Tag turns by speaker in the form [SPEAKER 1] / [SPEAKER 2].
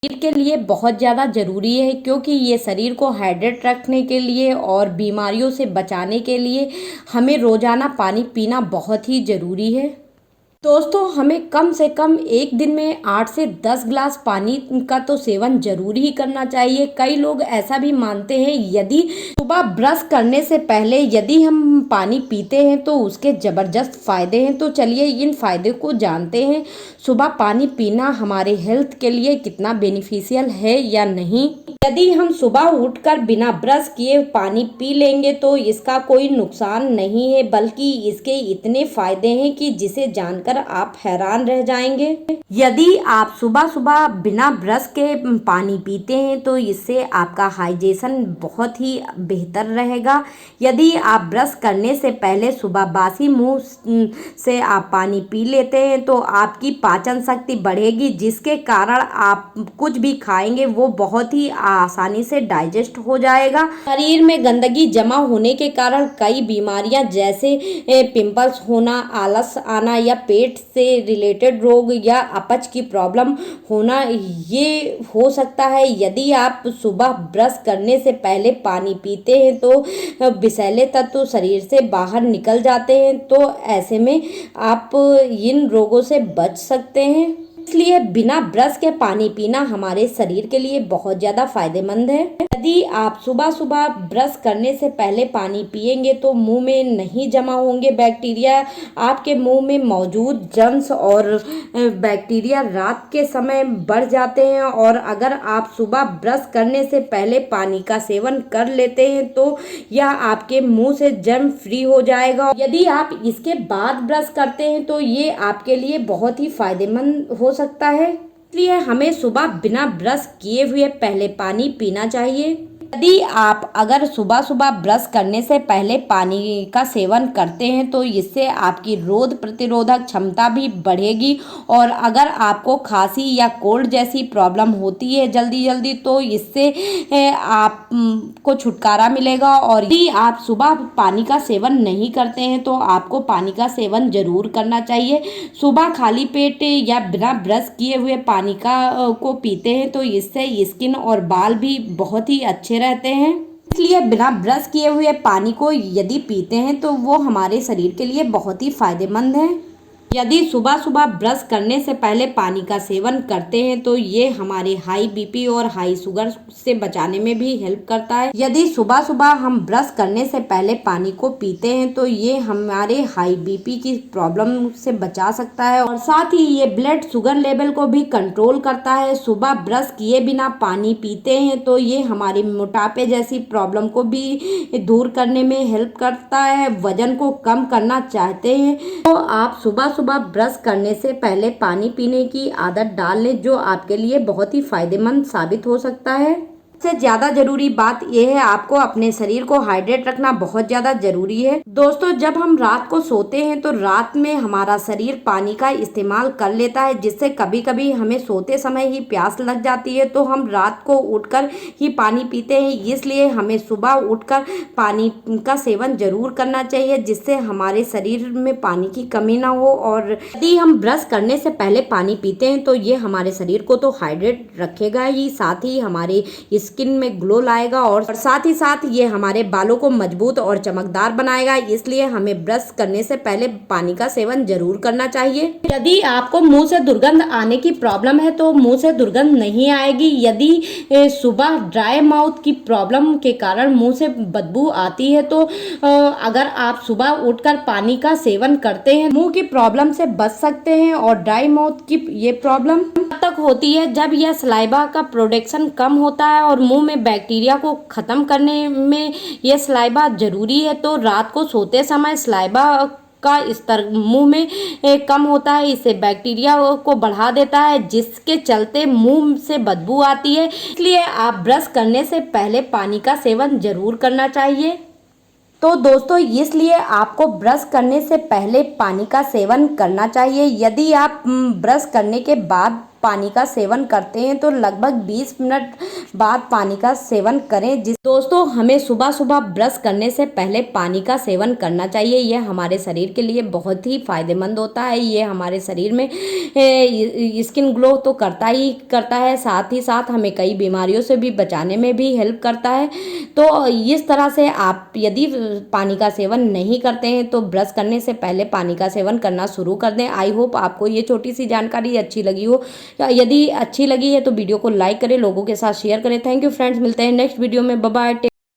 [SPEAKER 1] शरीर के लिए बहुत ज़्यादा ज़रूरी है, क्योंकि ये शरीर को हाइड्रेट रखने के लिए और बीमारियों से बचाने के लिए हमें रोज़ाना पानी पीना बहुत ही ज़रूरी है। दोस्तों, हमें कम से कम एक दिन में 8 से 10 ग्लास पानी का तो सेवन जरूर ही करना चाहिए। कई लोग ऐसा भी मानते हैं यदि सुबह ब्रश करने से पहले यदि हम पानी पीते हैं तो उसके ज़बरदस्त फ़ायदे हैं। तो चलिए इन फ़ायदे को जानते हैं। सुबह पानी पीना हमारे हेल्थ के लिए कितना बेनिफिशियल है या नहीं। यदि हम सुबह उठकर बिना ब्रश किए पानी पी लेंगे तो इसका कोई नुकसान नहीं है, बल्कि इसके इतने फायदे हैं कि जिसे जानकर आप हैरान रह जाएंगे। यदि आप सुबह सुबह बिना ब्रश के पानी पीते हैं तो इससे आपका हाइड्रेशन बहुत ही बेहतर रहेगा। यदि आप ब्रश करने से पहले सुबह बासी मुंह से आप पानी पी लेते हैं तो आपकी पाचन शक्ति बढ़ेगी, जिसके कारण आप कुछ भी खाएंगे वो बहुत ही आसानी से डाइजेस्ट हो जाएगा। शरीर में गंदगी जमा होने के कारण कई बीमारियां जैसे पिंपल्स होना, आलस आना या पेट से रिलेटेड रोग या अपच की प्रॉब्लम होना ये हो सकता है। यदि आप सुबह ब्रश करने से पहले पानी पीते हैं तो विषैले तत्व शरीर से बाहर निकल जाते हैं, तो ऐसे में आप इन रोगों से बच सकते हैं। इसलिए बिना ब्रश के पानी पीना हमारे शरीर के लिए बहुत ज़्यादा फायदेमंद है। यदि आप सुबह सुबह ब्रश करने से पहले पानी पिएंगे तो मुंह में नहीं जमा होंगे बैक्टीरिया। आपके मुंह में मौजूद जर्म्स और बैक्टीरिया रात के समय बढ़ जाते हैं, और अगर आप सुबह ब्रश करने से पहले पानी का सेवन कर लेते हैं तो यह आपके मुंह से जर्म फ्री हो जाएगा। यदि आप इसके बाद ब्रश करते हैं तो ये आपके लिए बहुत ही फायदेमंद हो सकता है। इसलिए हमें सुबह बिना ब्रश किए हुए पहले पानी पीना चाहिए। यदि आप अगर सुबह सुबह ब्रश करने से पहले पानी का सेवन करते हैं तो इससे आपकी रोग प्रतिरोधक क्षमता भी बढ़ेगी, और अगर आपको खांसी या कोल्ड जैसी प्रॉब्लम होती है जल्दी जल्दी तो इससे आपको छुटकारा मिलेगा। और यदि आप सुबह पानी का सेवन नहीं करते हैं तो आपको पानी का सेवन जरूर करना चाहिए। सुबह खाली पेट या बिना ब्रश किए हुए पानी को पीते हैं तो इससे स्किन और बाल भी बहुत ही अच्छे रहते हैं। इसलिए बिना ब्रश किए हुए पानी को यदि पीते हैं तो वो हमारे शरीर के लिए बहुत ही फायदेमंद है। यदि सुबह सुबह ब्रश करने से पहले पानी का सेवन करते हैं तो ये हमारे हाई बीपी और हाई शुगर से बचाने में भी हेल्प करता है। यदि सुबह सुबह हम ब्रश करने से पहले पानी को पीते हैं तो ये हमारे हाई बीपी की प्रॉब्लम से बचा सकता है, और साथ ही ये ब्लड शुगर लेवल को भी कंट्रोल करता है। सुबह ब्रश किए बिना पानी पीते हैं तो ये हमारे मोटापे जैसी प्रॉब्लम को भी दूर करने में हेल्प करता है। वजन को कम करना चाहते हैं तो आप सुबह सुबह ब्रश करने से पहले पानी पीने की आदत डाल लें, जो आपके लिए बहुत ही फायदेमंद साबित हो सकता है। सबसे ज़्यादा जरूरी बात यह है, आपको अपने शरीर को हाइड्रेट रखना बहुत ज़्यादा जरूरी है। दोस्तों, जब हम रात को सोते हैं तो रात में हमारा शरीर पानी का इस्तेमाल कर लेता है, जिससे कभी कभी हमें सोते समय ही प्यास लग जाती है, तो हम रात को उठकर ही पानी पीते हैं। इसलिए हमें सुबह उठकर पानी का सेवन जरूर करना चाहिए, जिससे हमारे शरीर में पानी की कमी ना हो। और यदि हम ब्रश करने से पहले पानी पीते हैं तो ये हमारे शरीर को तो हाइड्रेट रखेगा ही, साथ ही हमारे स्किन में ग्लो लाएगा, और साथ ही साथ ये हमारे बालों को मजबूत और चमकदार बनाएगा। इसलिए हमें ब्रश करने से पहले पानी का सेवन जरूर करना चाहिए। यदि आपको मुंह से दुर्गंध आने की प्रॉब्लम है तो मुंह से दुर्गंध नहीं आएगी। यदि सुबह ड्राई माउथ की प्रॉब्लम के कारण मुंह से बदबू आती है तो अगर आप सुबह उठकर पानी का सेवन करते हैं मुंह की प्रॉब्लम से बच सकते हैं। और ड्राई माउथ की ये प्रॉब्लम तब तक होती है जब यह सलाइवा का प्रोडक्शन कम होता है, और मुंह में बैक्टीरिया को खत्म करने में यह सलाइवा जरूरी है। तो रात को सोते समय सलाइवा का स्तर मुंह में कम होता है, इससे बैक्टीरिया को बढ़ा देता है, जिसके चलते मुंह से बदबू आती है। इसलिए आप ब्रश करने से पहले पानी का सेवन जरूर करना चाहिए। तो दोस्तों, इसलिए आपको ब्रश करने से पहले पानी का सेवन करना चाहिए। यदि आप ब्रश करने के बाद पानी का सेवन करते हैं तो लगभग 20 मिनट बाद पानी का सेवन करें। दोस्तों, हमें सुबह सुबह ब्रश करने से पहले पानी का सेवन करना चाहिए। यह हमारे शरीर के लिए बहुत ही फायदेमंद होता है। ये हमारे शरीर में स्किन ग्लो तो करता ही करता है, साथ ही साथ हमें कई बीमारियों से भी बचाने में भी हेल्प करता है। तो इस तरह से आप यदि पानी का सेवन नहीं करते हैं तो ब्रश करने से पहले पानी का सेवन करना शुरू कर दें। आई होप आपको ये छोटी सी जानकारी अच्छी लगी हो। यदि अच्छी लगी है तो वीडियो को लाइक करें, लोगों के साथ शेयर करें। थैंक यू फ्रेंड्स, मिलते हैं नेक्स्ट वीडियो में। Bye bye.